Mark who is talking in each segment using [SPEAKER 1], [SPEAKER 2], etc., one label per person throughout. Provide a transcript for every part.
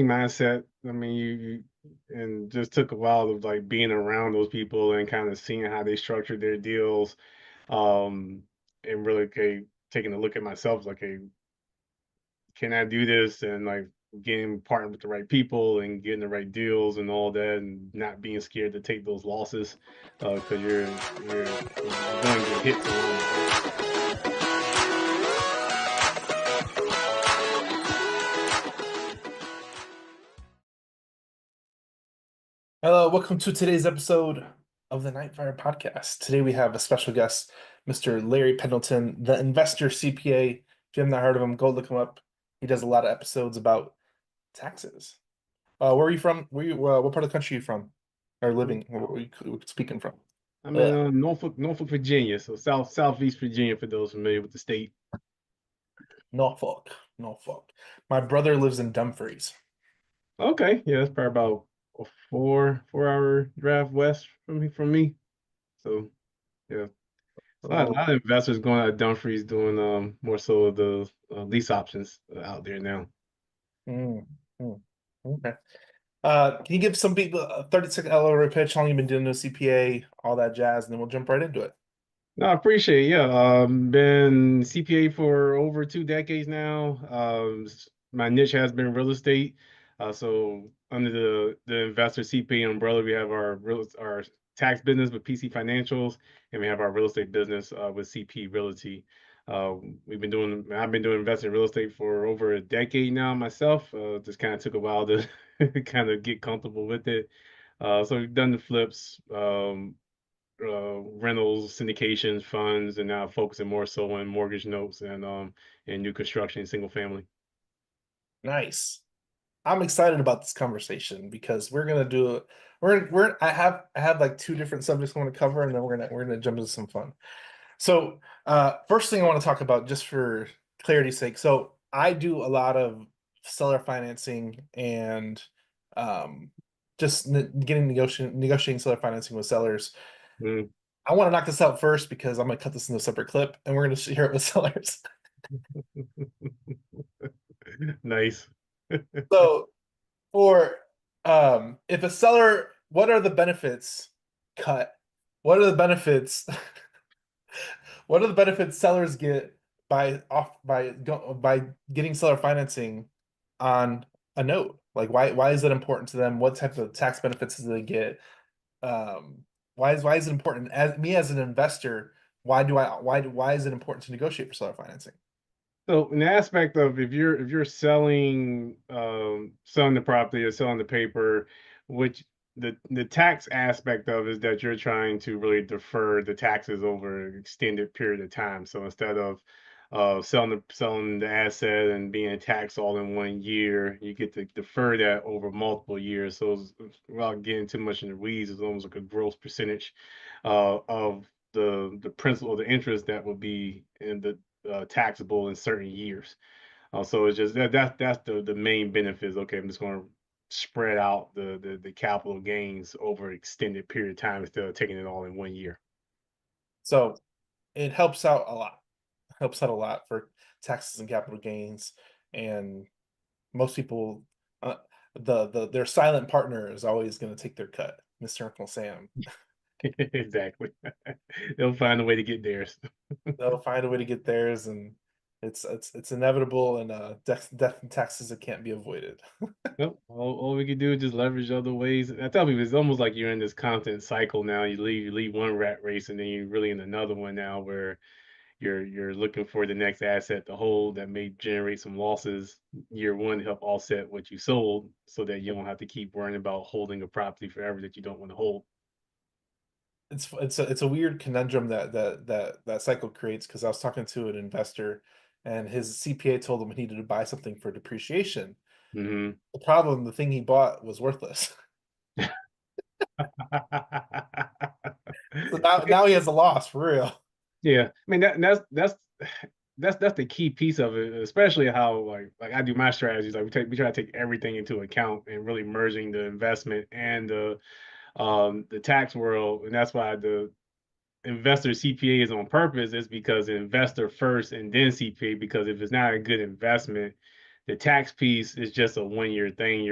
[SPEAKER 1] Mindset. I mean, you and just took a while of like being around those people and kind of seeing how they structured their deals, um, and really taking a look at myself, like, hey, can I do this? And like getting partnered with the right people and getting the right deals and all that, and not being scared to take those losses, because you're going to get hits along the way.
[SPEAKER 2] Hello, welcome to today's episode of the Nightfire Podcast. Today we have a special guest, Mr. Larry Pendleton, the Investor CPA. If you have not heard of him, go look him up. He does a lot of episodes about taxes. Where are you from? What part of the country are you from? Or living? Where are you speaking from?
[SPEAKER 1] I'm in
[SPEAKER 2] Ugh.
[SPEAKER 1] Norfolk, Virginia, so Southeast Virginia for those familiar with the state.
[SPEAKER 2] Norfolk, Norfolk. My brother lives in Dumfries.
[SPEAKER 1] Okay, yeah, that's probably about a four hour drive west from me. So yeah, a
[SPEAKER 2] Oh,
[SPEAKER 1] lot of investors going out of Dumfries doing more so of the lease options out there now.
[SPEAKER 2] mm, mm. Okay. Can you give some people a 30-second elevator pitch? How long you been doing the CPA, all that jazz, and then we'll jump right into it.
[SPEAKER 1] No, I appreciate it. Yeah, been CPA for over 2 decades now. My niche has been real estate. So under the Investor CPA umbrella, we have our tax business with PC Financials, and we have our real estate business with CP Realty. I've been doing investing in real estate for over a decade now myself. Just kind of took a while to kind of get comfortable with it. So we've done the flips. Rentals, syndications, funds, and now focusing more so on mortgage notes and new construction, single family.
[SPEAKER 2] Nice. I'm excited about this conversation because we're gonna do it. I have like two different subjects I want to cover, and then we're gonna jump into some fun. So, first thing I want to talk about, just for clarity's sake, so I do a lot of seller financing and um, just negotiating seller financing with sellers.
[SPEAKER 1] Mm.
[SPEAKER 2] I want to knock this out first because I'm gonna cut this into a separate clip, and we're gonna share it with sellers.
[SPEAKER 1] Nice.
[SPEAKER 2] So, or if a seller, what are the benefits? Cut. What are the benefits? What are the benefits sellers get by getting seller financing on a note? Like, why is it important to them? What type of tax benefits do they get? Um, why is it important as me as an investor? Why is it important to negotiate for seller financing?
[SPEAKER 1] So in the aspect of if you're selling the property or selling the paper, which the tax aspect of is that you're trying to really defer the taxes over an extended period of time. So instead of selling the asset and being taxed all in 1 year, you get to defer that over multiple years. So without getting too much in the weeds, it's almost like a gross percentage of the principal, the interest that would be in the taxable in certain years. So it's just that's the main benefit is okay. I'm just going to spread out the capital gains over an extended period of time instead of taking it all in 1 year.
[SPEAKER 2] So it helps out a lot. Helps out a lot for taxes and capital gains, and most people, uh, their silent partner is always going to take their cut, Mr. Uncle Sam.
[SPEAKER 1] Exactly. They'll find a way to get theirs.
[SPEAKER 2] They'll find a way to get theirs, and it's inevitable, and death and taxes that can't be avoided.
[SPEAKER 1] Nope. All we can do is just leverage other ways. I tell people it's almost like you're in this constant cycle now. You leave one rat race and then you're really in another one now where you're looking for the next asset to hold that may generate some losses year one to help offset what you sold so that you don't have to keep worrying about holding a property forever that you don't want to hold.
[SPEAKER 2] It's a weird conundrum that cycle creates, because I was talking to an investor, and his CPA told him he needed to buy something for depreciation.
[SPEAKER 1] Hmm.
[SPEAKER 2] The thing he bought was worthless. So now he has a loss for real.
[SPEAKER 1] Yeah, I mean that's the key piece of it, especially how like I do my strategies. Like we try to take everything into account and really merging the investment and the tax world, and that's why the investor CPA is on purpose. Is because investor first and then CPA, because if it's not a good investment, The tax piece is just a 1 year thing.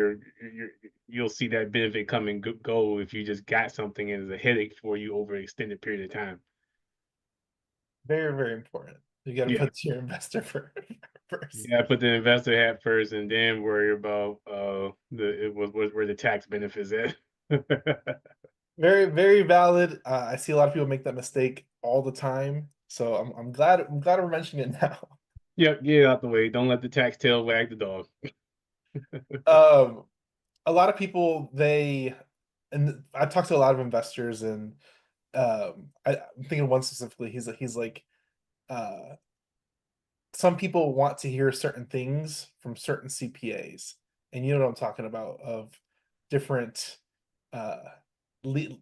[SPEAKER 1] You'll see that benefit come and go if you just got something and it's a headache for you over an extended period of time.
[SPEAKER 2] Very, very important. You got to
[SPEAKER 1] Yeah.
[SPEAKER 2] put your investor first.
[SPEAKER 1] Yeah, put the investor hat first and then worry about the it was where the tax benefits at.
[SPEAKER 2] Very, very valid. I see a lot of people make that mistake all the time. So I'm glad we're mentioning it now.
[SPEAKER 1] Yep, get out the way. Don't let the tax tail wag the dog.
[SPEAKER 2] Um, a lot of people and I talked to a lot of investors and I'm thinking of one specifically. He's like uh some people want to hear certain things from certain CPAs, and you know what I'm talking about of different uh le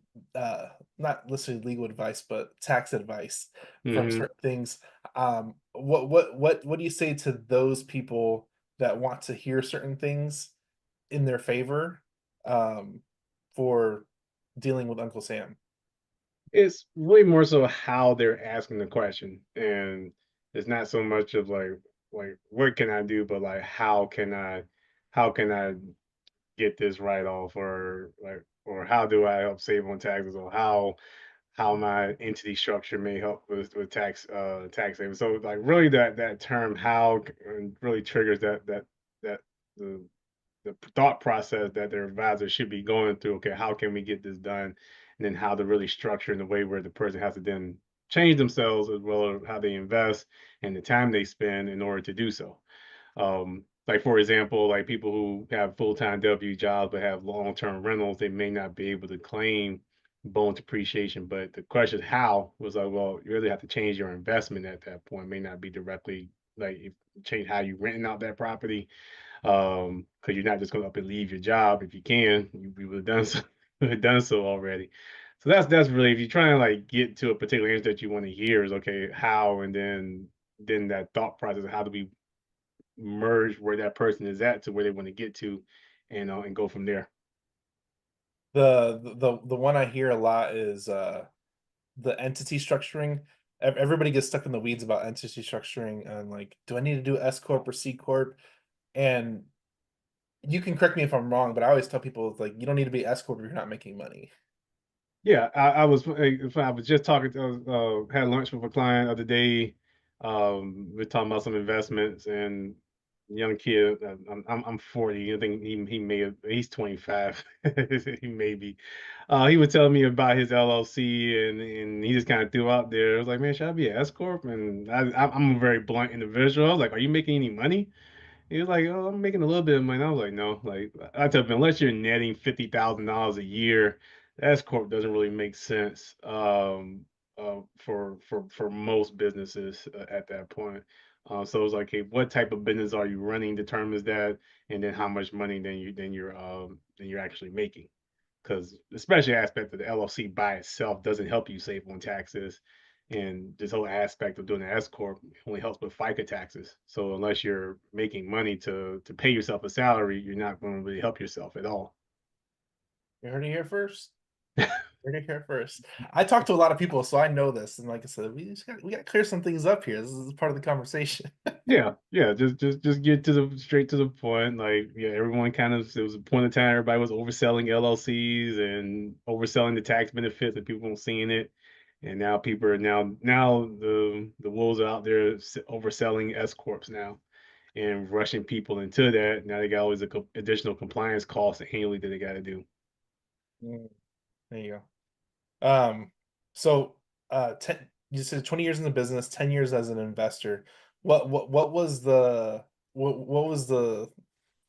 [SPEAKER 2] not necessarily legal advice, but tax advice from
[SPEAKER 1] Hmm.
[SPEAKER 2] certain things. What do you say to those people that want to hear certain things in their favor um for dealing with Uncle Sam?
[SPEAKER 1] It's way more so how they're asking the question, and it's not so much of like what can I do, but like how can I get this right off, or like or how do I help save on taxes, or how my entity structure may help with tax savings. So like really that term how really triggers that the the thought process that their advisor should be going through. Okay, how can we get this done? And then how to really structure in the way where the person has to then change themselves as well as how they invest and the time they spend in order to do so. Like for example, like people who have full-time W jobs but have long-term rentals, they may not be able to claim bonus depreciation. But the question how was like, well, you really have to change your investment at that point. It may not be directly like if change how you renting out that property, because you're not just going to up and leave your job. If you can, you would have done so, done so already. So that's really if you're trying to like get to a particular answer that you want to hear is okay, how, and then that thought process of how do we merge where that person is at to where they want to get to, and go from there.
[SPEAKER 2] The one I hear a lot is the entity structuring. Everybody gets stuck in the weeds about entity structuring and like, do I need to do S corp or C corp? And you can correct me if I'm wrong, but I always tell people like you don't need to be S corp if you're not making money.
[SPEAKER 1] Yeah, I was just talking to had lunch with a client the other day. We're talking about some investments and young kid. I'm 40. I think he may have he's 25. He may be. He was telling me about his LLC and he just kind of threw out there. I was like, man, should I be an S corp? And I'm a very blunt individual. I was like, are you making any money? He was like, "Oh, I'm making a little bit of money." I was like, "No." Like I tell him, unless you're netting $50,000 a year, S corp doesn't really make sense for most businesses at that point. So it's like, hey, what type of business are you running determines that, and then how much money then you're actually making. Because especially aspect of the LLC by itself doesn't help you save on taxes, and this whole aspect of doing an S corp only helps with FICA taxes. So unless you're making money to pay yourself a salary, you're not going to really help yourself at all.
[SPEAKER 2] You heard it here first. Heard it here first. I talk to a lot of people, so I know this. And like I said, we got to clear some things up here. This is part of the conversation.
[SPEAKER 1] Yeah, yeah, just get to the straight to the point. Like, yeah, everyone kind of there was a point in time everybody was overselling LLCs and overselling the tax benefits, and people weren't seeing it. And now people are now the wolves are out there overselling S corps now and rushing people into that. Now they got all these additional compliance costs annually that they got to do.
[SPEAKER 2] Mm, there you go. So 10, you said 20 years in the business, 10 years as an investor. What was what was the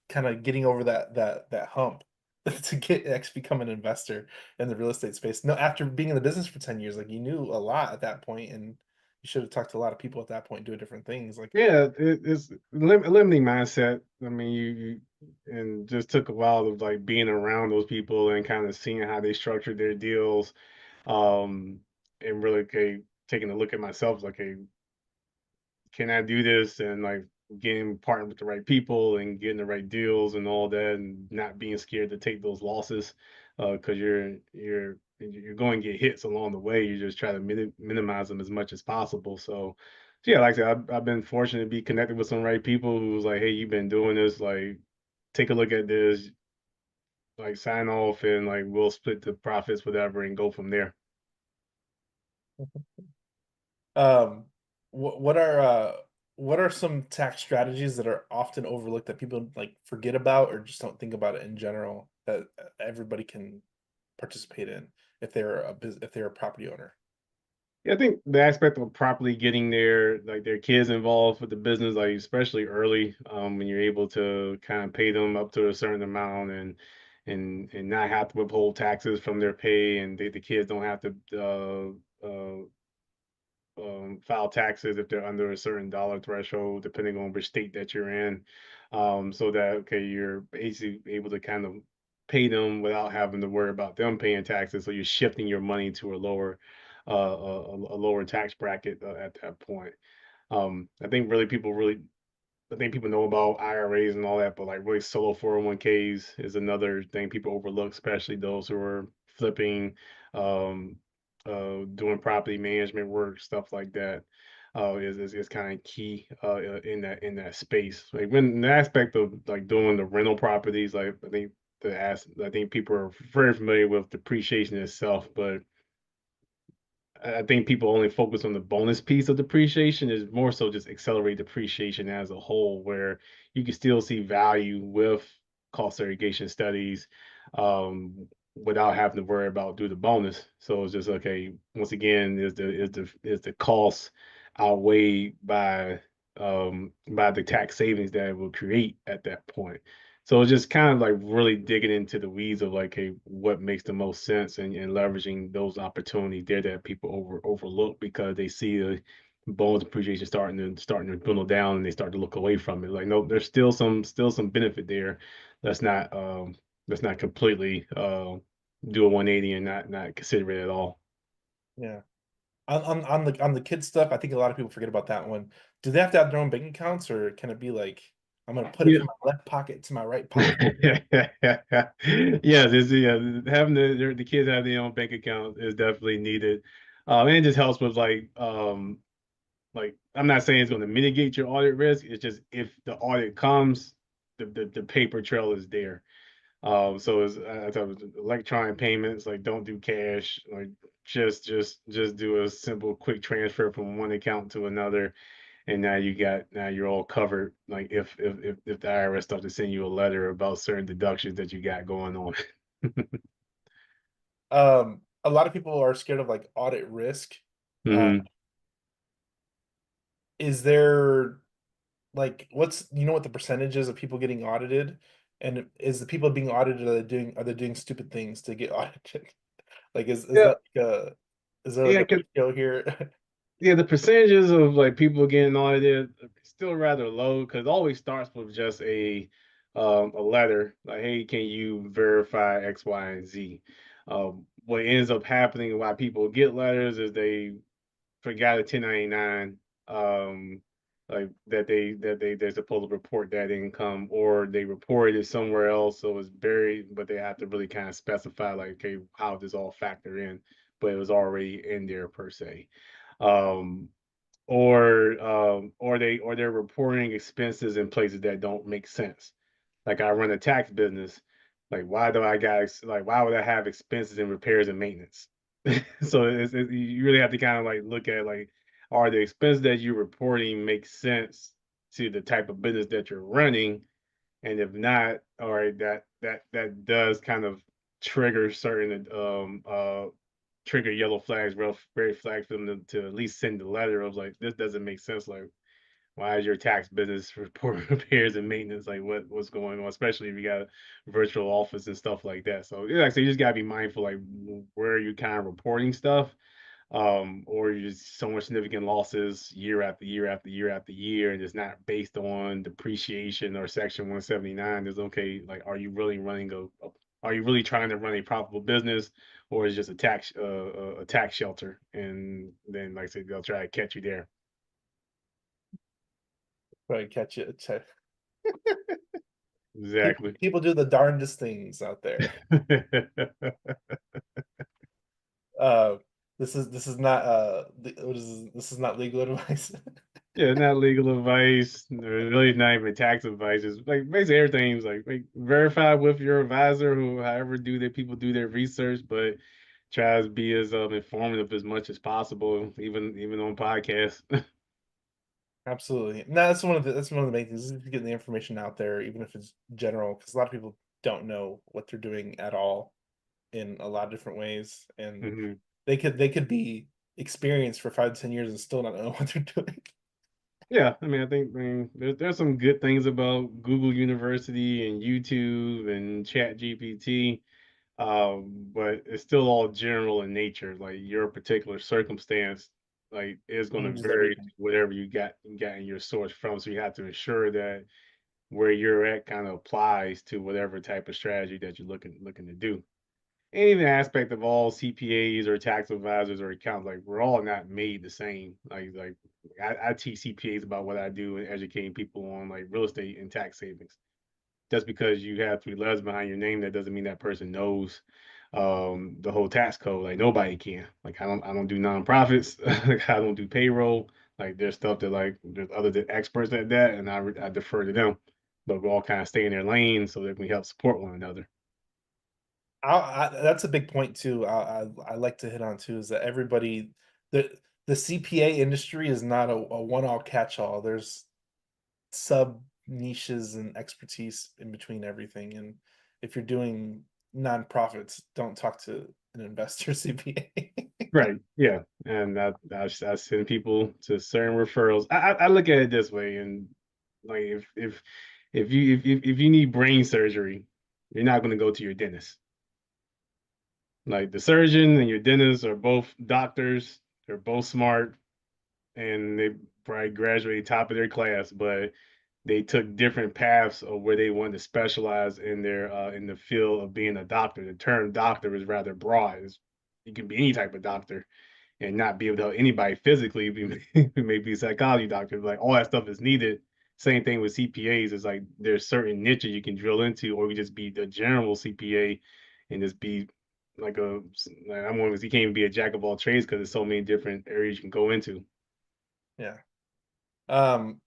[SPEAKER 2] kind of getting over that hump to get actually become an investor in the real estate space? No, after being in the business for 10 years, like you knew a lot at that point and you should have talked to a lot of people at that point doing different things. Like,
[SPEAKER 1] Yeah, it's limiting mindset. I mean, you and just took a while of like being around those people and kind of seeing how they structured their deals, um, and really okay, taking a look at myself, like, hey, can I do this? And like getting partnered with the right people and getting the right deals and all that, and not being scared to take those losses, because you're going to get hits along the way. You just try to minimize them as much as possible. So, So yeah, like I said, I've been fortunate to be connected with some right people who's like, hey, you've been doing this, like, take a look at this, like, sign off, and like we'll split the profits, whatever, and go from there.
[SPEAKER 2] Um, what are some tax strategies that are often overlooked that people like forget about or just don't think about it in general that everybody can participate in if they're a property owner?
[SPEAKER 1] Yeah, I think the aspect of properly getting their kids involved with the business, like especially early, when you're able to kind of pay them up to a certain amount and not have to withhold taxes from their pay, and the kids don't have to file taxes if they're under a certain dollar threshold, depending on which state that you're in. So that okay, you're basically able to kind of pay them without having to worry about them paying taxes. So you're shifting your money to a lower, a lower tax bracket at that point. I think really I think people know about IRAs and all that, but like really solo 401ks is another thing people overlook, especially those who are flipping, um, doing property management work, stuff like that. Is kind of key in that space. Like when the aspect of like doing the rental properties, like I think people are very familiar with depreciation itself, but I think people only focus on the bonus piece of depreciation is more so just accelerate depreciation as a whole, where you can still see value with cost segregation studies without having to worry about do the bonus. So it's just okay. Once again, is the cost outweighed by the tax savings that it will create at that point. So it's just kind of like really digging into the weeds of like, hey, what makes the most sense and leveraging those opportunities there that people overlook because they see the bonus appreciation starting to dwindle down and they start to look away from it. Like, no, there's still some benefit there. Let's not let's not completely do a 180 and not consider it at all.
[SPEAKER 2] Yeah. On the kid stuff, I think a lot of people forget about that one. Do they have to have their own bank accounts, or can it be like I'm gonna put it
[SPEAKER 1] Yeah.
[SPEAKER 2] from my left pocket to my right pocket?
[SPEAKER 1] Yes, having the kids have their own bank account is definitely needed. And it just helps with like I'm not saying it's going to mitigate your audit risk. It's just if the audit comes, the paper trail is there. So it's I thought it was electronic payments, like don't do cash, like just do a simple quick transfer from one account to another, and now you're all covered. Like if the IRS starts to send you a letter about certain deductions that you got going on.
[SPEAKER 2] A lot of people are scared of like audit risk. Uh,
[SPEAKER 1] Hmm.
[SPEAKER 2] is there like what's what the percentage is of people getting audited? And is the people being audited are they doing stupid things to get audited? Like is
[SPEAKER 1] Yeah,
[SPEAKER 2] that like a is there like
[SPEAKER 1] yeah,
[SPEAKER 2] a ratio here?
[SPEAKER 1] yeah, the percentages of like people getting audited are still rather low because it always starts with just a letter like, hey, can you verify X, Y, and Z? What ends up happening why people get letters is they forgot a 1099, like they're supposed to report that income or they reported it somewhere else so it's buried, but they have to really kind of specify like, okay, how does all factor in, but it was already in there per se. um, or they're reporting expenses in places that don't make sense. Like I run a tax business. Like why would I have expenses in repairs and maintenance? So you really have to kind of like look at like are the expenses that you're reporting make sense to the type of business that you're running, and if not, all right, that does kind of trigger certain trigger yellow flags, red flags for them to at least send a letter of like this doesn't make sense. Like why is your tax business reporting repairs and maintenance? Like what's going on? Especially if you got a virtual office and stuff like that. So yeah, like so you just gotta be mindful like where you kind of reporting stuff, or you just so much significant losses year after year after year after year, and it's not based on depreciation or Section 179. Is okay, like, are you really running are you really trying to run a profitable business, or is it just a tax shelter? And then, like I said, they'll try to catch you there.
[SPEAKER 2] Try and catch it.
[SPEAKER 1] Exactly.
[SPEAKER 2] People do the darndest things out there. Uh, this is not what is this is not legal advice.
[SPEAKER 1] Yeah, not legal advice. Really not even tax advice. It's like basically everything's like verify with your advisor who however do that people do their research, but tries to be as informative as much as possible, even on podcasts.
[SPEAKER 2] Absolutely. No, that's one of the main things is getting the information out there, even if it's general, because a lot of people don't know what they're doing at all in a lot of different ways, and
[SPEAKER 1] Hmm.
[SPEAKER 2] they could be experienced for 5 to 10 years and still not know what they're doing.
[SPEAKER 1] Yeah, I mean, there's some good things about Google University and YouTube and Chat GPT. But it's still all general in nature. Like your particular circumstance, like is going to
[SPEAKER 2] Changes
[SPEAKER 1] vary to
[SPEAKER 2] everything.
[SPEAKER 1] whatever you got in your source from. So you have to ensure that where you're at kind of applies to whatever type of strategy that you're looking to do. And even the aspect of all CPAs or tax advisors or accountants, like we're all not made the same. Like I teach CPAs about what I do and educating people on like real estate and tax savings. Just because you have three letters behind your name, that doesn't mean that person knows the whole tax code. Like nobody can. Like I don't do nonprofits. Like I don't do payroll. Like there's stuff that like there's other experts at that, and I defer to them. But we all kind of stay in their lane so that we help support one another.
[SPEAKER 2] That's a big point too. I like to hit on too is that everybody the the CPA industry is not a one all catch all. There's sub niches and expertise in between everything. And if you're doing nonprofits, don't talk to an investor CPA.
[SPEAKER 1] Right. Yeah. And I send people to certain referrals. I look at it this way, and like if you need brain surgery, you're not going to go to your dentist. Like the surgeon and your dentist are both doctors. They're both smart, and they probably graduated top of their class, but they took different paths of where they wanted to specialize in their in the field of being a doctor. The term doctor is rather broad. You can be any type of doctor and not be able to help anybody physically. Maybe a psychology doctor, like all that stuff is needed. Same thing with CPAs. It's like there's certain niches you can drill into, or you just be the general CPA and just be like a. Like I'm one of you can't even be a jack of all trades because there's so many different areas you can go into.
[SPEAKER 2] Yeah. Um,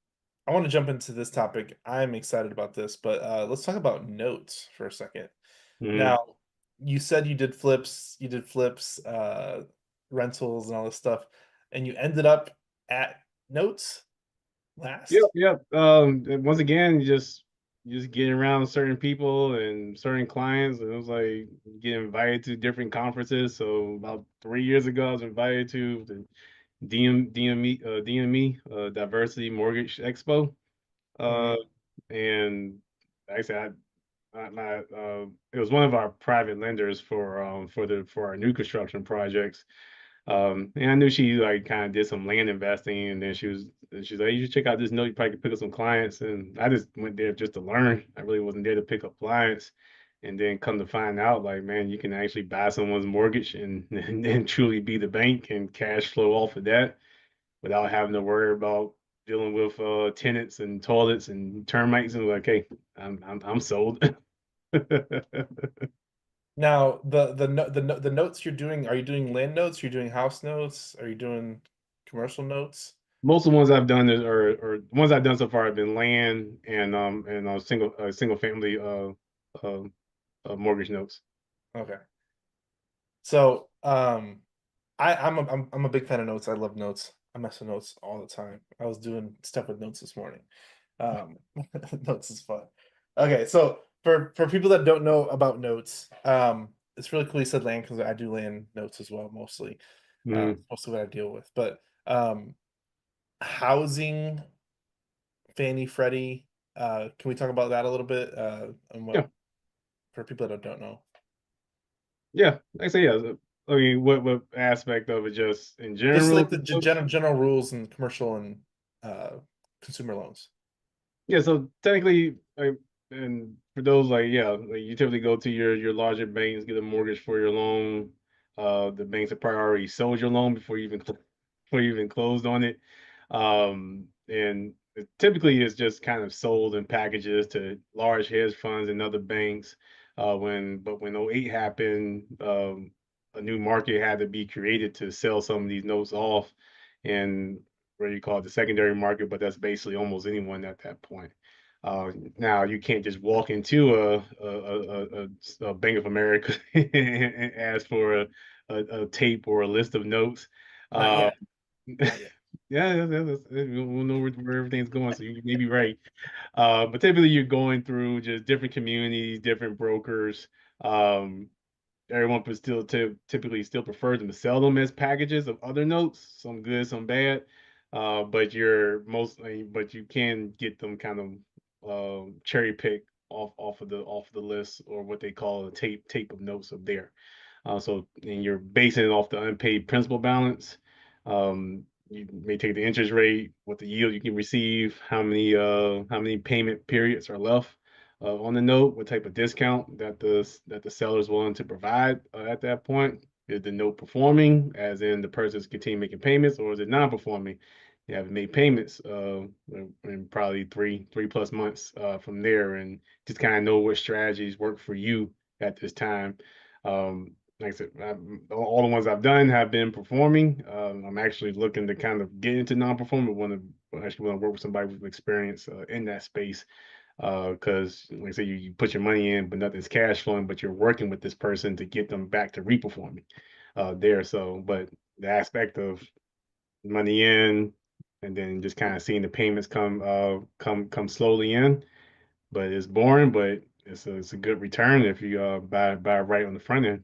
[SPEAKER 2] I want to jump into this topic. I'm excited about this, but let's talk about notes for a second.
[SPEAKER 1] Hmm.
[SPEAKER 2] Now, you said you did flips, rentals, and all this stuff, and you ended up at notes
[SPEAKER 1] Yep,
[SPEAKER 2] last.
[SPEAKER 1] yep. And once again, just getting around certain people and certain clients, and it was like getting invited to different conferences. So about 3 years ago, I was invited to the DME, Diversity Mortgage Expo, uh,
[SPEAKER 2] Mhm.
[SPEAKER 1] and like I said, it was one of our private lenders for our new construction projects. And I knew she like kind of did some land investing, and then she's like, you should check out this note. You probably could pick up some clients. And I just went there just to learn. I really wasn't there to pick up clients. And then come to find out, like, man, you can actually buy someone's mortgage and truly be the bank and cash flow off of that without having to worry about dealing with tenants and toilets and termites. And like, hey, I'm sold.
[SPEAKER 2] Now, the notes you're doing, are you doing land notes? You're doing house notes? Are you doing commercial notes?
[SPEAKER 1] Most of the ones I've done or the ones I've done so far have been land and single family uh, mortgage notes.
[SPEAKER 2] Okay. So, I'm a big fan of notes. I love notes. I mess with notes all the time. I was doing stuff with notes this morning. Um, notes is fun. Okay, so for people that don't know about notes, it's really cool you said land because I do land notes as well, mostly.
[SPEAKER 1] Mm,
[SPEAKER 2] Mostly what I deal with. But housing, Fannie, Freddie, can we talk about that a little bit? And
[SPEAKER 1] yeah,
[SPEAKER 2] what for people that don't know?
[SPEAKER 1] yeah. Like I say, yeah. I mean, what aspect of it just in
[SPEAKER 2] Just
[SPEAKER 1] general?
[SPEAKER 2] like the general rules and commercial and uh consumer loans.
[SPEAKER 1] Yeah, so technically, and for those like yeah, like you typically go to your larger banks, get a mortgage for your loan. The banks have probably already sold your loan before you even closed on it. And it typically it's just kind of sold in packages to large hedge funds and other banks. When '08 happened, a new market had to be created to sell some of these notes off, and where you call it the secondary market, but that's basically almost anyone at that point. Now you can't just walk into a Bank of America and ask for a tape or a list of notes.
[SPEAKER 2] Not
[SPEAKER 1] Uh,
[SPEAKER 2] yet. Not yet.
[SPEAKER 1] yeah, we'll know where everything's going, so you may be right. But typically you're going through just different communities, different brokers. Um, Everyone would still typically still prefer them to sell them as packages of other notes, some good, some bad. But but you can get them kind of cherry pick off the list, or what they call a tape of notes of there. And you're basing it off the unpaid principal balance. You may take the interest rate, what the yield you can receive, how many payment periods are left on the note, what type of discount that the seller is willing to provide at that point. Is the note performing, as in the person's continue making payments, or is it non-performing? You haven't made payments in probably three plus months from there, and just kind of know what strategies work for you at this time. Like I said, all the ones I've done have been performing. I'm actually looking to kind of get into non-performing. Actually want to work with somebody with experience in that space, because like I say, you put your money in, but nothing's cash flowing, but you're working with this person to get them back to reperforming there. So, but the aspect of money in, and then just kind of seeing the payments come slowly in, but it's boring, but it's a good return if you buy right on the front end.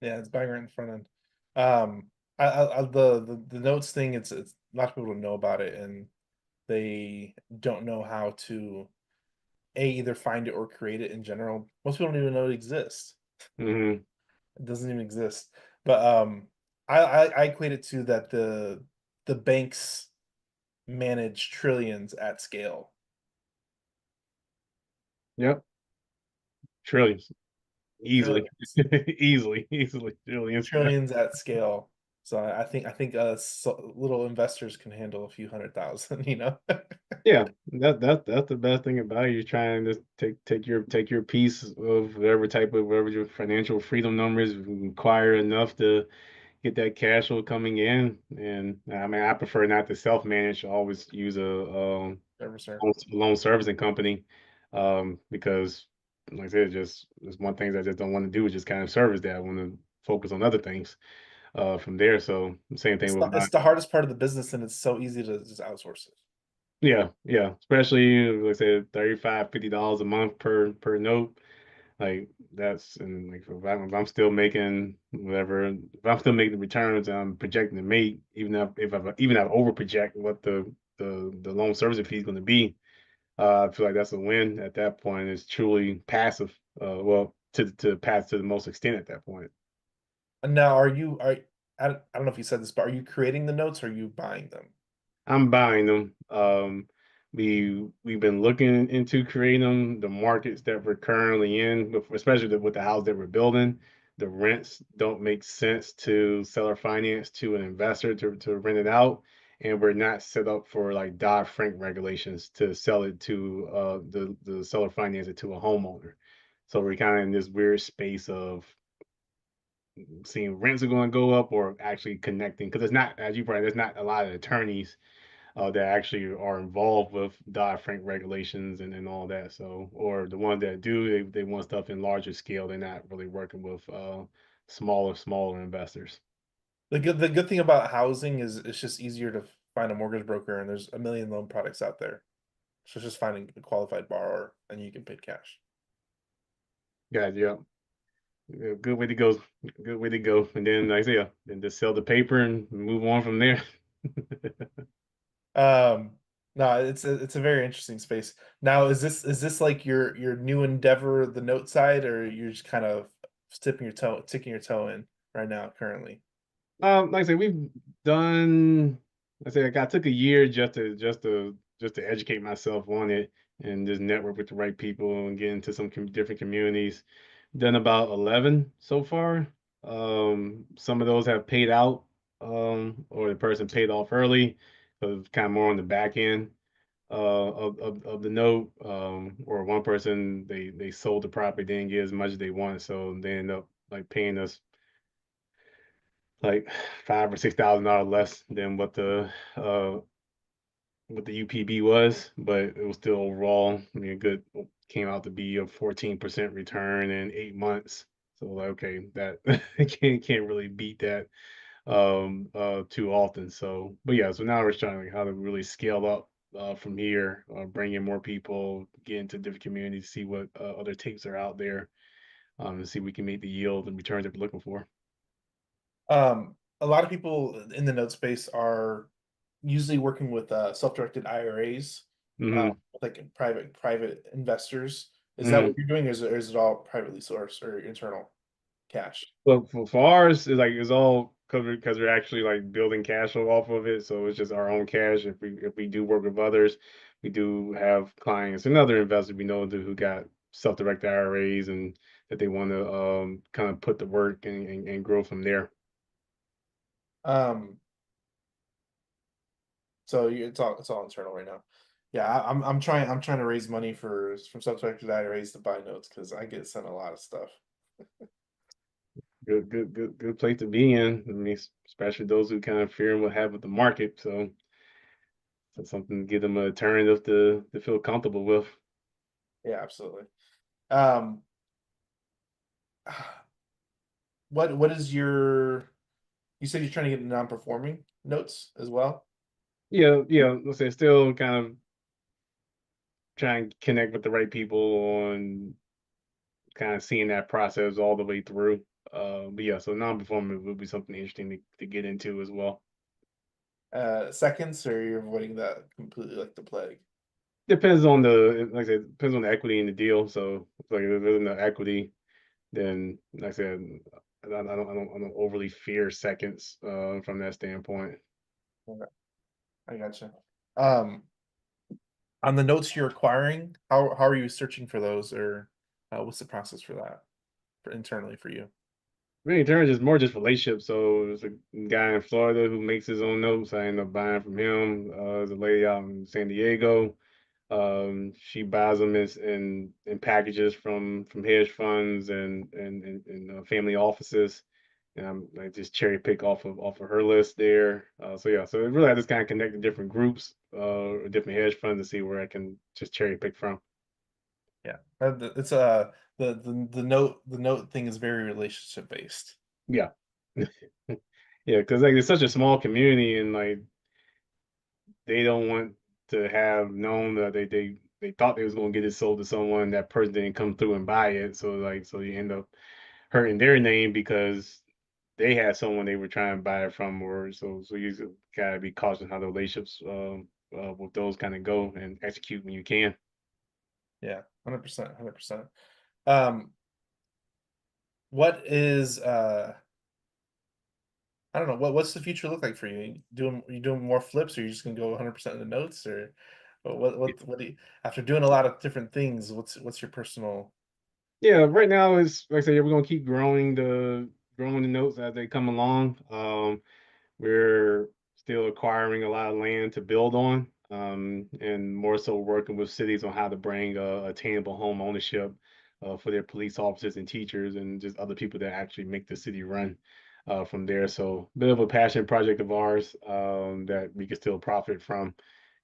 [SPEAKER 2] Yeah, it's bang right in the front end. The notes thing, it's a lot of people don't know about it, and they don't know how to either find it or create it in general. Most people don't even know it exists.
[SPEAKER 1] Hmm.
[SPEAKER 2] It doesn't even exist. But I equate it to that the banks manage trillions at scale.
[SPEAKER 1] Yep, trillions, easily,
[SPEAKER 2] Trillions.
[SPEAKER 1] easily trillions.
[SPEAKER 2] Trillions at scale. So I think little investors can handle a few 100,000, you know.
[SPEAKER 1] Yeah, that's the best thing about it. You're trying to take your piece of whatever your financial freedom numbers require enough to get that cash flow coming in. And I mean, I prefer not to self manage. I always use
[SPEAKER 2] Ever, sir.
[SPEAKER 1] loan servicing company, because like I said, just there's one thing I just don't want to do is just kind of service that. I want to focus on other things from there. So same thing with
[SPEAKER 2] It's
[SPEAKER 1] my.
[SPEAKER 2] the hardest part of the business, and it's so easy to just outsource it.
[SPEAKER 1] Yeah, yeah. Especially like I said, $35, $50 a month per note. Like that's, and like if I'm still making whatever, if I'm still making the returns I'm projecting to make, even if I over project what the loan servicing fee is going to be, I feel like that's a win at that point. It's truly passive. Well, to pass to the most extent at that point.
[SPEAKER 2] And now, I don't know if you said this, but are you creating the notes or are you buying them?
[SPEAKER 1] I'm buying them. We've been looking into creating them. The markets that we're currently in, especially with the house that we're building, the rents don't make sense to seller finance to an investor to rent it out, and we're not set up for like Dodd-Frank regulations to sell it to the seller finance it to a homeowner. So we're kind of in this weird space of seeing rents are going to go up or actually connecting, because it's not, as you probably, there's not a lot of attorneys that actually are involved with Dodd-Frank regulations and all that. So, or the ones that do, they want stuff in larger scale. They're not really working with smaller investors.
[SPEAKER 2] The good thing about housing is it's just easier to find a mortgage broker, and there's a million loan products out there. So it's just finding a qualified borrower, and you can pay cash.
[SPEAKER 1] Guys, yeah. Yeah, good way to go. Good way to go. And then, like I say, yeah, then just sell the paper and move on from there.
[SPEAKER 2] Um, no, it's a very interesting space. Now, is this like your new endeavor, the note side, or you're just kind of ticking your toe in right now currently?
[SPEAKER 1] Like I said, we've done. I say like I took a year just to educate myself on it and just network with the right people and get into some different communities. Done about 11 so far. Some of those have paid out, or the person paid off early, so it's kind of more on the back end of the note. Or one person they sold the property, didn't get as much as they wanted, so they end up like paying us like $5,000 or $6,000 less than what the UPB was, but it was still overall, I mean, good came out to be a 14% return in 8 months. So like, okay, that can't really beat that too often. So, but yeah, so now we're trying like how to really scale up from here, bring in more people, get into different communities, see what other tapes are out there, and see if we can make the yield and returns that we're looking for.
[SPEAKER 2] A lot of people in the note space are usually working with self-directed IRAs,
[SPEAKER 1] Hmm.
[SPEAKER 2] like private investors. Is that what
[SPEAKER 1] Hmm.
[SPEAKER 2] you're doing, or is it all privately sourced or internal cash?
[SPEAKER 1] But for ours, it's all because we're actually like building cash flow off of it. So it's just our own cash. If we do work with others, we do have clients and other investors we know who got self-directed IRAs and that they want to kind of put the work and grow from there.
[SPEAKER 2] Um, so it's all internal right now. Yeah, I'm trying to raise money for from self-directed IRAs to buy notes because I get sent a lot of stuff.
[SPEAKER 1] Good place to be in. I mean, especially those who kind of fearing what happened with the market. So it's something to give them a alternative to feel comfortable with.
[SPEAKER 2] Yeah, absolutely. Um, what is your? You said you're trying to get non-performing notes as well.
[SPEAKER 1] Yeah, yeah. Let's say still kind of try and connect with the right people on kind of seeing that process all the way through. But yeah, so non-performing would be something interesting to get into as well.
[SPEAKER 2] Seconds, or you're avoiding that completely like the plague?
[SPEAKER 1] Depends on the like I said, depends on the equity in the deal. So like if there's no equity, then like I said, I don't overly fear seconds from that standpoint.
[SPEAKER 2] Okay, I gotcha. Um, on the notes you're acquiring, how are you searching for those, or what's the process for that for internally for you?
[SPEAKER 1] Really, in terms, just more just relationships. So there's a guy in Florida who makes his own notes. I end up buying from him. There's a lady out in San Diego. She buys them in packages from hedge funds and family offices, and I just cherry pick off of her list there. So yeah, so it really I just kind of connect to different groups, or different hedge funds to see where I can just cherry pick from.
[SPEAKER 2] Yeah, it's the note thing is very relationship based.
[SPEAKER 1] Yeah, yeah, because like it's such a small community, and like they don't want to have known that they thought they was gonna get it sold to someone, that person didn't come through and buy it. So like so you end up hurting their name because they had someone they were trying to buy it from, or so you gotta be cautious how the relationships with those kind of go and execute when you can.
[SPEAKER 2] Yeah, 100%, 100%. Um, what is I don't know, what's the future look like for you? You doing more flips, or you just gonna go 100% of the notes, or what do you, after doing a lot of different things, what's your personal?
[SPEAKER 1] Yeah, right now is like I said, yeah, we're gonna keep growing the notes as they come along. We're still acquiring a lot of land to build on, and more so working with cities on how to bring attainable home ownership for their police officers and teachers and just other people that actually make the city run from there. So, a bit of a passion project of ours that we can still profit from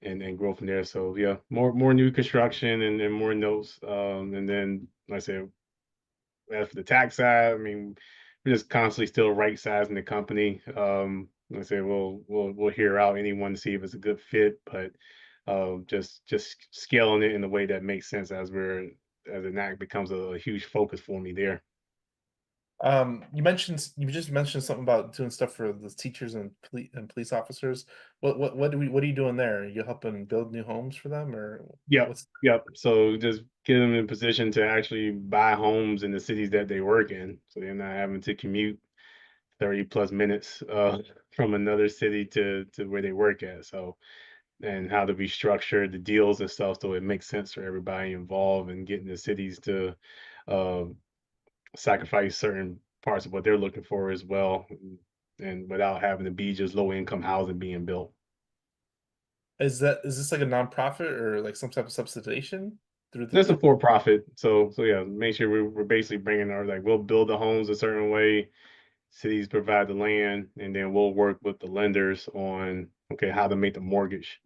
[SPEAKER 1] and grow from there. So, yeah, more new construction and more notes, and then like I said, as for the tax side, I mean, we're just constantly still right sizing the company. Like I say we'll hear out anyone to see if it's a good fit, but just scaling it in a way that makes sense as it now becomes a huge focus for me there.
[SPEAKER 2] You just mentioned something about doing stuff for the teachers and police officers. What are you doing there? Are you helping build new homes for them, or
[SPEAKER 1] Yep,
[SPEAKER 2] what's?
[SPEAKER 1] yep. So just get them in position to actually buy homes in the cities that they work in, so they're not having to commute 30 plus minutes from another city to where they work at. So and how to restructure the deals and stuff so it makes sense for everybody involved and getting the cities to uh, sacrifice certain parts of what they're looking for as well, and without having to be just low income housing being built.
[SPEAKER 2] Is this like a nonprofit or like some type of subsidization through the
[SPEAKER 1] That's a
[SPEAKER 2] through?
[SPEAKER 1] for profit. So yeah, make sure we're basically bringing our like we'll build the homes a certain way, cities provide the land, and then we'll work with the lenders on okay how to make the mortgage,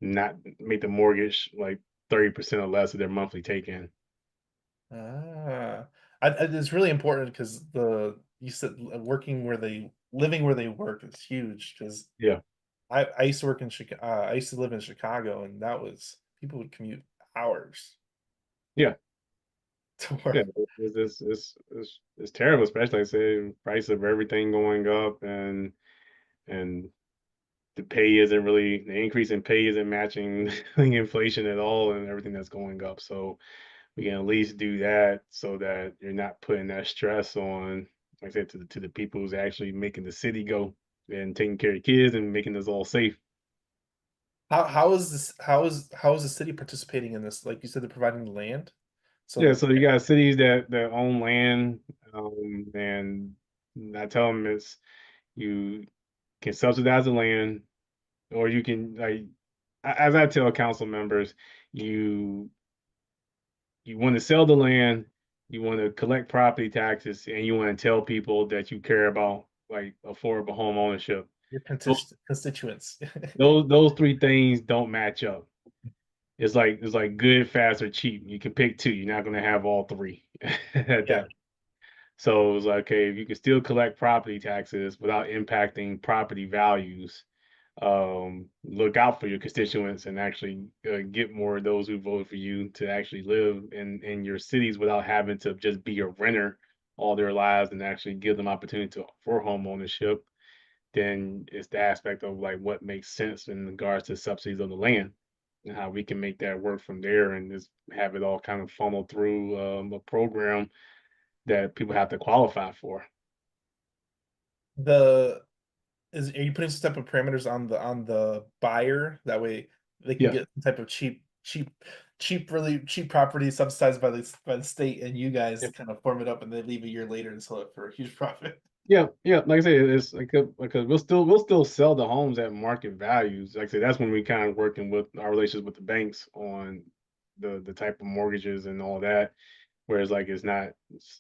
[SPEAKER 1] not make the mortgage like 30% or less of their monthly take-in.
[SPEAKER 2] Ah, it's really important because you said working where they living where they work is huge. Because
[SPEAKER 1] Yeah,
[SPEAKER 2] I used to work in Chicago. I used to live in Chicago, and that was people would commute hours
[SPEAKER 1] yeah,
[SPEAKER 2] to
[SPEAKER 1] yeah.
[SPEAKER 2] work.
[SPEAKER 1] It's terrible, especially like I say price of everything going up, and the increase in pay isn't matching the inflation at all, and everything that's going up. So we can at least do that so that you're not putting that stress on, like I said, to the people who's actually making the city go and taking care of kids and making us all safe.
[SPEAKER 2] How is this? How is the city participating in this? Like you said, they're providing the land.
[SPEAKER 1] Yeah,
[SPEAKER 2] So
[SPEAKER 1] so you got cities that own land, and I tell them it's you can subsidize the land, or you can like, as I tell council members, you you want to sell the land, you want to collect property taxes, and you want to tell people that you care about like affordable home ownership.
[SPEAKER 2] your
[SPEAKER 1] Those
[SPEAKER 2] constituents.
[SPEAKER 1] those three things don't match up. It's like good, fast, or cheap. You can pick two. You're not gonna have all three at
[SPEAKER 2] Yeah,
[SPEAKER 1] that. So it was like, okay, if you can still collect property taxes without impacting property values, look out for your constituents and actually get more of those who voted for you to actually live in your cities without having to just be a renter all their lives and actually give them opportunity for home ownership. Then it's the aspect of like what makes sense in regards to subsidies of the land and how we can make that work from there and just have it all kind of funnel through a program that people have to qualify for.
[SPEAKER 2] the are you putting some type of parameters on the buyer that way they can
[SPEAKER 1] Yeah.
[SPEAKER 2] get some type of really cheap property subsidized by the state, and you guys kind of form it up and they leave a year later and sell it for a huge profit.
[SPEAKER 1] Yeah, yeah. Like I say, it's like because we'll still sell the homes at market values. Like I say, that's when we kind of working with our relations with the banks on the type of mortgages and all that. Whereas like it's not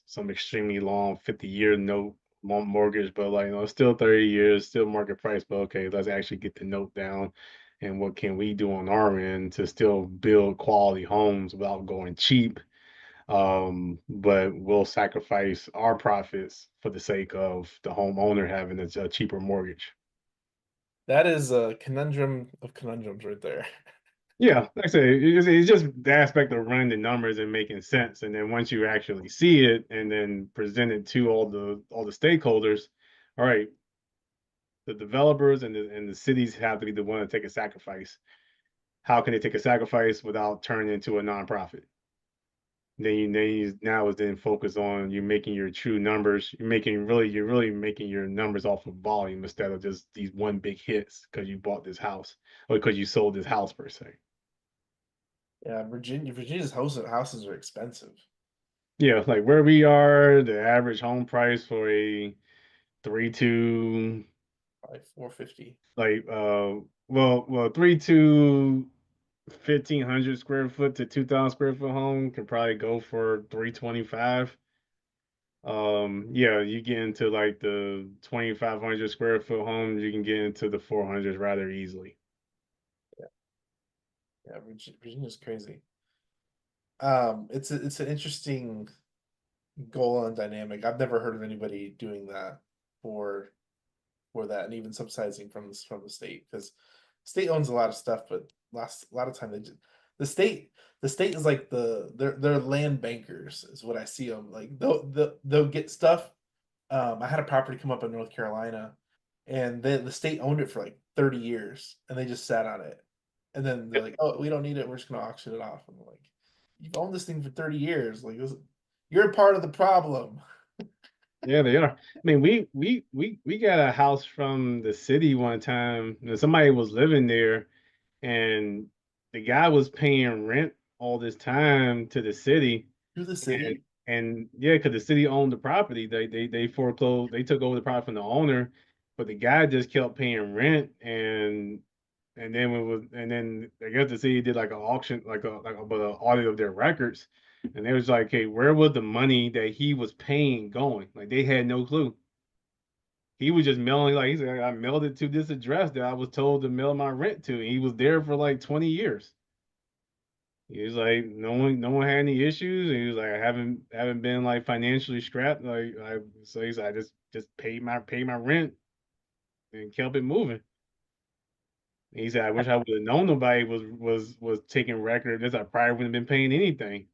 [SPEAKER 1] some extremely long 50-year note mortgage, but like it's still 30 years, still market price. But okay, let's actually get the note down, and what can we do on our end to still build quality homes without going cheap, but we'll sacrifice our profits for the sake of the homeowner having a cheaper mortgage.
[SPEAKER 2] That is a conundrum of conundrums right there.
[SPEAKER 1] Yeah, like I say, it's just the aspect of running the numbers and making sense. And then once you actually see it and then present it to all the stakeholders, all right, the developers and the cities have to be the one to take a sacrifice. How can they take a sacrifice without turning into a nonprofit? Then you now is then focus on you making your true numbers. You're really making your numbers off of volume instead of just these one big hits because you bought this house or because you sold this house per se.
[SPEAKER 2] Yeah, Virginia's houses are expensive.
[SPEAKER 1] Yeah, like where we are, the average home price for a 3-2,
[SPEAKER 2] Probably 450.
[SPEAKER 1] like well 3-2 1,500 square foot to 2,000 square foot home can probably go for 325. Yeah, you get into like the 2,500 square foot homes, you can get into the 400s rather easily.
[SPEAKER 2] Yeah, yeah, Virginia's crazy. It's an interesting goal and dynamic. I've never heard of anybody doing that for for that, and even subsidizing from the state, because state owns a lot of stuff, but last a lot of time the state the state is like they're land bankers is what I see them like. They'll get stuff. I had a property come up in North Carolina, and the state owned it for like 30 years, and they just sat on it, and then they're like, "Oh, we don't need it. We're just gonna auction it off." And I'm like, "You've owned this thing for 30 years. Like you're a part of the problem."
[SPEAKER 1] Yeah, they are. I mean, we got a house from the city one time, and somebody was living there, and the guy was paying rent all this time to the city,
[SPEAKER 2] To the
[SPEAKER 1] and
[SPEAKER 2] city.
[SPEAKER 1] and yeah, because the city owned the property, they foreclosed, they took over the property from the owner, but the guy just kept paying rent, and then I guess the city did like an auction, like a but an audit of their records, And they was like, hey, where was the money that he was paying going? Like they had no clue. He was just mailing, like he said, I mailed it to this address that I was told to mail my rent to. And he was there for like 20 years. He was like, no one had any issues. And he was like, I haven't been like financially strapped. So he's like, I just paid my rent and kept it moving. And he said, I wish I would have known nobody was taking record of this. I probably wouldn't have been paying anything.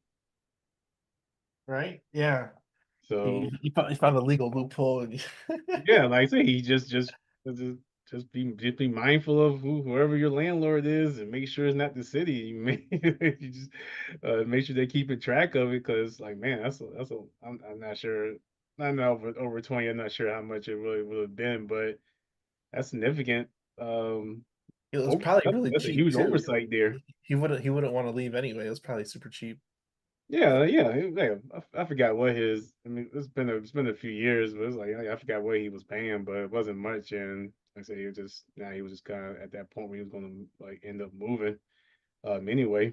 [SPEAKER 2] Right? Yeah. He,
[SPEAKER 1] So
[SPEAKER 2] he found, he found a legal loophole. And
[SPEAKER 1] yeah, like I say, he just be mindful of whoever your landlord is, and make sure it's not the city. You just make sure they're keeping track of it, because like man, I'm not sure. I know over 20. I'm not sure how much it really would have been, but that's significant. Um,
[SPEAKER 2] it was probably really
[SPEAKER 1] that's a
[SPEAKER 2] cheap
[SPEAKER 1] huge
[SPEAKER 2] too.
[SPEAKER 1] oversight there.
[SPEAKER 2] He wouldn't want to leave anyway. It was probably super cheap.
[SPEAKER 1] Yeah. I forgot what his. I mean, it's been a few years, but it's like I forgot what he was paying, but it wasn't much. And like I said, he was just kind of at that point where he was going to like end up moving. Anyway,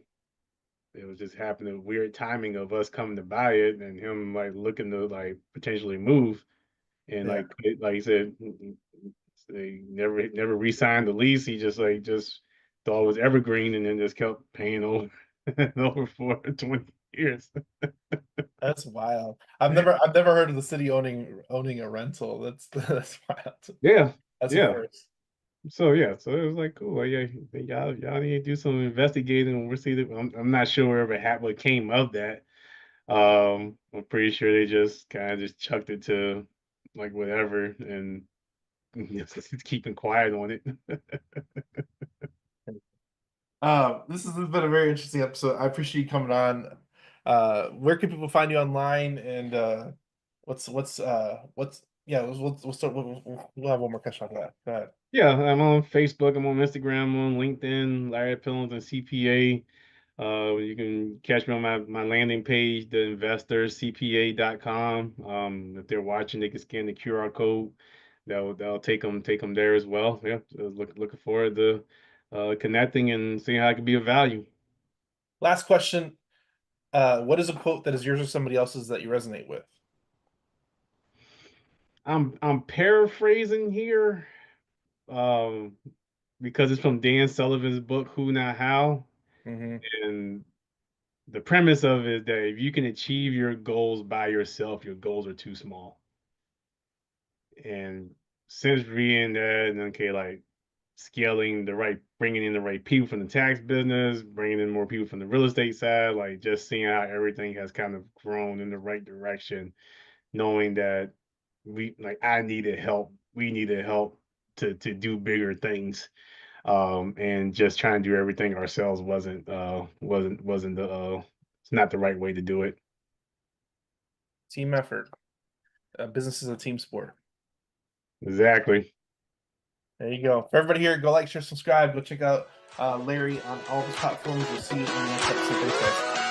[SPEAKER 1] it was just happening weird timing of us coming to buy it and him like looking to like potentially move, and
[SPEAKER 2] Yeah,
[SPEAKER 1] like he said, they never re-signed the lease. He just thought it was evergreen, and then just kept paying over over for 20 years.
[SPEAKER 2] that's wild. I've never heard of the city owning a rental. That's wild.
[SPEAKER 1] Yeah,
[SPEAKER 2] That's a
[SPEAKER 1] yeah.
[SPEAKER 2] first.
[SPEAKER 1] So it was like cool. Like, yeah, y'all need to do some investigating, and we'll see that. I'm not sure whatever what came of that. I'm pretty sure they just kind of just chucked it to like whatever and just keeping quiet on it.
[SPEAKER 2] This has been a very interesting episode. I appreciate you coming on. Where can people find you online? And what's yeah, we'll start. We'll have one more question after that. Go ahead.
[SPEAKER 1] Yeah, I'm on Facebook, I'm on Instagram, I'm on LinkedIn, Larry Pendleton CPA. You can catch me on my landing page, theinvestorcpa.com. If they're watching, they can scan the QR code. That'll take them there as well. Yeah, so looking forward to connecting and seeing how I can be of value.
[SPEAKER 2] Last question. What is a quote that is yours or somebody else's that you resonate with?
[SPEAKER 1] I'm paraphrasing here, um, because it's from Dan Sullivan's book, Who Not How,
[SPEAKER 2] Hmm.
[SPEAKER 1] and the premise of it is that if you can achieve your goals by yourself, your goals are too small. And since reading that, and okay, like bringing in the right people from the tax business, bringing in more people from the real estate side, like just seeing how everything has kind of grown in the right direction, knowing that I needed help, we needed help to do bigger things. And just trying to do everything ourselves wasn't it's not the right way to do it.
[SPEAKER 2] Team effort. Business is a team sport.
[SPEAKER 1] Exactly.
[SPEAKER 2] There you go. For everybody here, go like, share, subscribe. Go check out Larry on all the platforms. We'll see you in the next episode. Thanks, guys.